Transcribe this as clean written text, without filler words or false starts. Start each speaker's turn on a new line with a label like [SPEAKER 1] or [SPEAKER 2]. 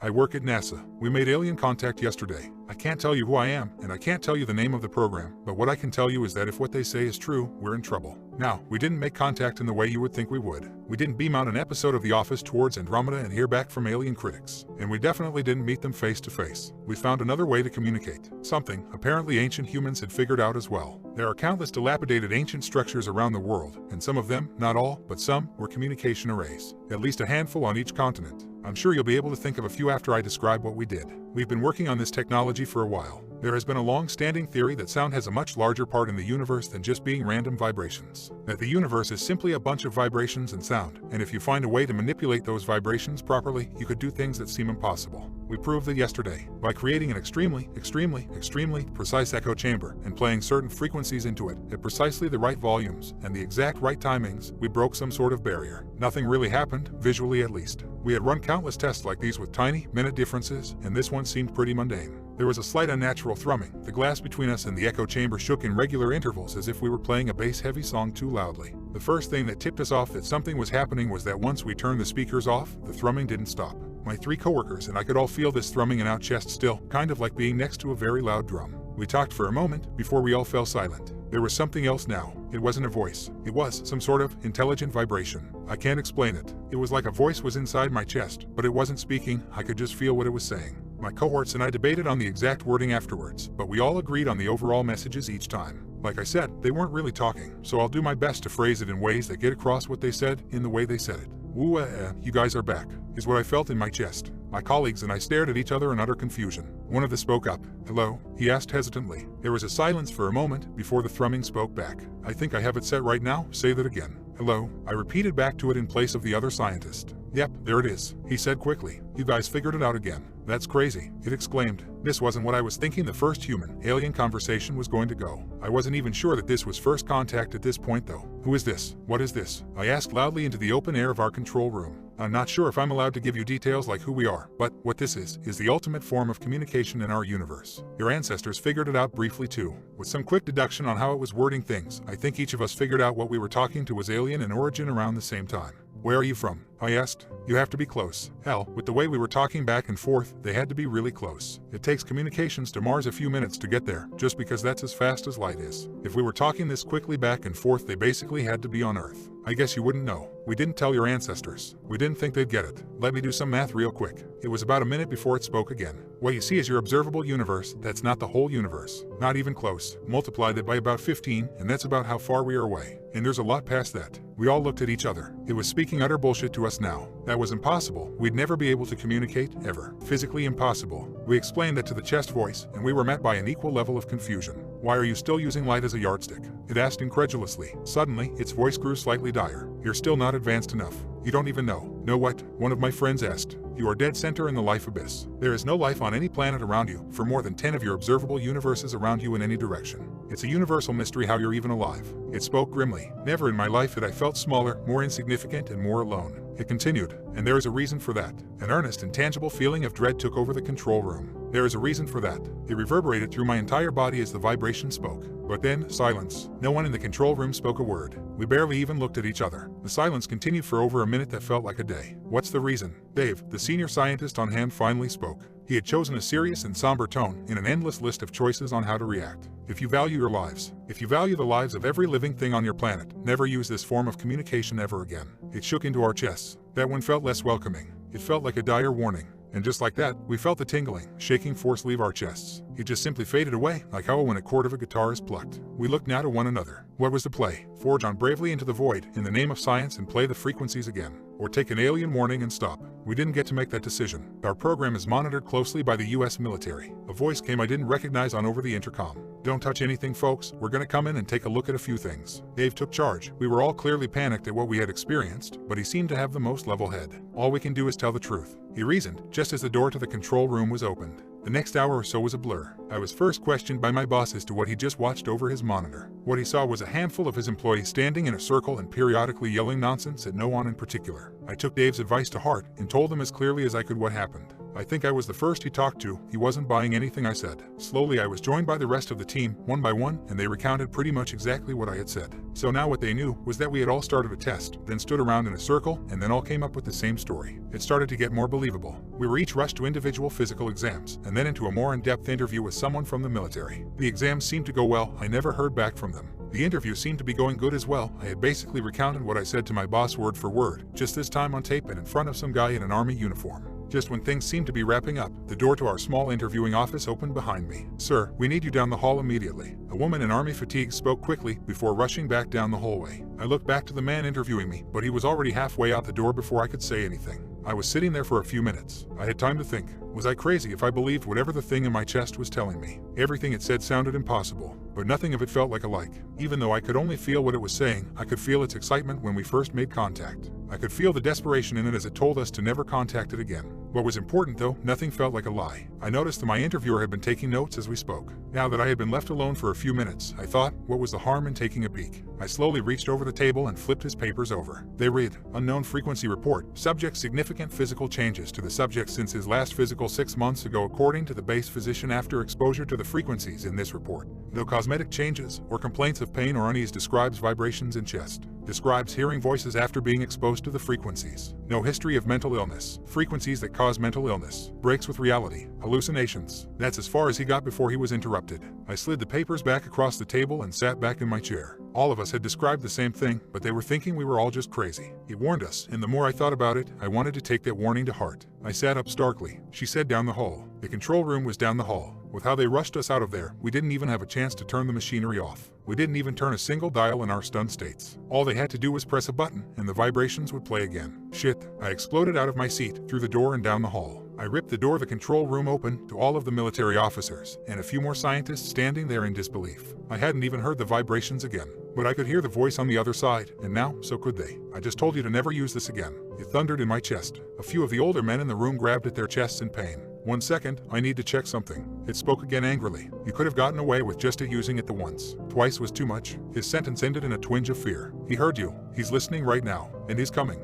[SPEAKER 1] I work at NASA. We made alien contact yesterday. I can't tell you who I am, and I can't tell you the name of the program, but what I can tell you is that if what they say is true, we're in trouble. Now, we didn't make contact in the way you would think we would. We didn't beam out an episode of The Office towards Andromeda and hear back from alien critics. And we definitely didn't meet them face to face. We found another way to communicate. Something, apparently ancient humans had figured out as well. There are countless dilapidated ancient structures around the world, and some of them, not all, but some, were communication arrays. At least a handful on each continent. I'm sure you'll be able to think of a few after I describe what we did. We've been working on this technology for a while. There has been a long-standing theory that sound has a much larger part in the universe than just being random vibrations. That the universe is simply a bunch of vibrations and sound, and if you find a way to manipulate those vibrations properly, you could do things that seem impossible. We proved that yesterday, by creating an extremely precise echo chamber and playing certain frequencies into it at precisely the right volumes and the exact right timings, we broke some sort of barrier. Nothing really happened, visually at least. We had run countless tests like these with tiny, minute differences, and this one seemed pretty mundane. There was a slight unnatural thrumming. The glass between us and the echo chamber shook in regular intervals as if we were playing a bass-heavy song too loudly. The first thing that tipped us off that something was happening was that once we turned the speakers off, the thrumming didn't stop. My 3 coworkers and I could all feel this thrumming in our chest still, kind of like being next to a very loud drum. We talked for a moment before we all fell silent. There was something else now. It wasn't a voice. It was some sort of intelligent vibration. I can't explain it. It was like a voice was inside my chest, but it wasn't speaking. I could just feel what it was saying. My cohorts and I debated on the exact wording afterwards, but we all agreed on the overall messages each time. Like I said, they weren't really talking, so I'll do my best to phrase it in ways that get across what they said in the way they said it. Woo, you guys are back, is what I felt in my chest. My colleagues and I stared at each other in utter confusion. One of them spoke up. Hello? He asked hesitantly. There was a silence for a moment before the thrumming spoke back. I think I have it set right now. Say that again. Hello? I repeated back to it in place of the other scientist. Yep, there it is, he said quickly. You guys figured it out again. That's crazy, it exclaimed. This wasn't what I was thinking the first human-alien conversation was going to go. I wasn't even sure that this was first contact at this point though. Who is this? What is this? I asked loudly into the open air of our control room. I'm not sure if I'm allowed to give you details like who we are, but what this is the ultimate form of communication in our universe. Your ancestors figured it out briefly too. With some quick deduction on how it was wording things, I think each of us figured out what we were talking to was alien in origin around the same time. Where are you from? I asked. You have to be close. Hell, with the way we were talking back and forth, they had to be really close. It takes communications to Mars a few minutes to get there, just because that's as fast as light is. If we were talking this quickly back and forth, they basically had to be on Earth. I guess you wouldn't know. We didn't tell your ancestors. We didn't think they'd get it. Let me do some math real quick. It was about a minute before it spoke again. What you see is your observable universe. That's not the whole universe. Not even close. Multiply that by about 15, and that's about how far we are away. And there's a lot past that. We all looked at each other. It was speaking utter bullshit to us now. That was impossible. We'd never be able to communicate, ever. Physically impossible. We explained that to the chest voice, and we were met by an equal level of confusion. Why are you still using light as a yardstick? It asked incredulously. Suddenly, its voice grew slightly dire. You're still not advanced enough. You don't even know. Know what? One of my friends asked. You are dead center in the life abyss. There is no life on any planet around you, for more than 10 of your observable universes around you in any direction. It's a universal mystery how you're even alive. It spoke grimly. Never in my life had I felt smaller, more insignificant, and more alone. It continued, and there is a reason for that. An earnest, intangible feeling of dread took over the control room. There is a reason for that. It reverberated through my entire body as the vibration spoke. But then, silence. No one in the control room spoke a word. We barely even looked at each other. The silence continued for over a minute that felt like a day. What's the reason? Dave, the senior scientist on hand, finally spoke. He had chosen a serious and somber tone in an endless list of choices on how to react. If you value your lives, if you value the lives of every living thing on your planet, never use this form of communication ever again. It shook into our chests. That one felt less welcoming. It felt like a dire warning. And just like that, we felt the tingling, shaking force leave our chests. It just simply faded away, like how when a chord of a guitar is plucked. We looked now to one another. What was the play? Forge on bravely into the void, in the name of science, and play the frequencies again. Or take an alien warning and stop. We didn't get to make that decision. Our program is monitored closely by the US military. A voice came I didn't recognize on over the intercom. Don't touch anything, folks. We're gonna come in and take a look at a few things. Dave took charge. We were all clearly panicked at what we had experienced, but he seemed to have the most level head. All we can do is tell the truth, he reasoned, just as the door to the control room was opened. The next hour or so was a blur. I was first questioned by my boss as to what he just watched over his monitor. What he saw was a handful of his employees standing in a circle and periodically yelling nonsense at no one in particular. I took Dave's advice to heart and told him as clearly as I could what happened. I think I was the first he talked to. He wasn't buying anything I said. Slowly I was joined by the rest of the team, one by one, and they recounted pretty much exactly what I had said. So now what they knew was that we had all started a test, then stood around in a circle, and then all came up with the same story. It started to get more believable. We were each rushed to individual physical exams, and then into a more in-depth interview with someone from the military. The exams seemed to go well. I never heard back from them. The interview seemed to be going good as well. I had basically recounted what I said to my boss word for word, just this time on tape and in front of some guy in an army uniform. Just when things seemed to be wrapping up, the door to our small interviewing office opened behind me. "Sir, we need you down the hall immediately." A woman in army fatigue spoke quickly before rushing back down the hallway. I looked back to the man interviewing me, but he was already halfway out the door before I could say anything. I was sitting there for a few minutes. I had time to think. Was I crazy if I believed whatever the thing in my chest was telling me? Everything it said sounded impossible, but nothing of it felt like a like. Even though I could only feel what it was saying, I could feel its excitement when we first made contact. I could feel the desperation in it as it told us to never contact it again. What was important though, nothing felt like a lie. I noticed that my interviewer had been taking notes as we spoke. Now that I had been left alone for a few minutes, I thought, what was the harm in taking a peek? I slowly reached over the table and flipped his papers over. They read, "Unknown frequency report. Subject significant physical changes to the subject since his last physical 6 months ago according to the base physician after exposure to the frequencies in this report. No cosmetic changes or complaints of pain or unease. Describes vibrations in chest. Describes hearing voices after being exposed to the frequencies. No history of mental illness. Frequencies that cause mental illness. Breaks with reality. Hallucinations." That's as far as he got before he was interrupted. I slid the papers back across the table and sat back in my chair. All of us had described the same thing, but they were thinking we were all just crazy. He warned us, and the more I thought about it, I wanted to take that warning to heart. I sat up starkly. She said down the hall. The control room was down the hall. With how they rushed us out of there, we didn't even have a chance to turn the machinery off. We didn't even turn a single dial in our stunned states. All they had to do was press a button, and the vibrations would play again. Shit. I exploded out of my seat, through the door and down the hall. I ripped the door of the control room open to all of the military officers, and a few more scientists standing there in disbelief. I hadn't even heard the vibrations again, but I could hear the voice on the other side, and now, so could they. "I just told you to never use this again." It thundered in my chest. A few of the older men in the room grabbed at their chests in pain. "1 second, I need to check something." It spoke again angrily. "You could have gotten away with just using it the once. Twice was too much." His sentence ended in a twinge of fear. "He heard you. He's listening right now. And he's coming."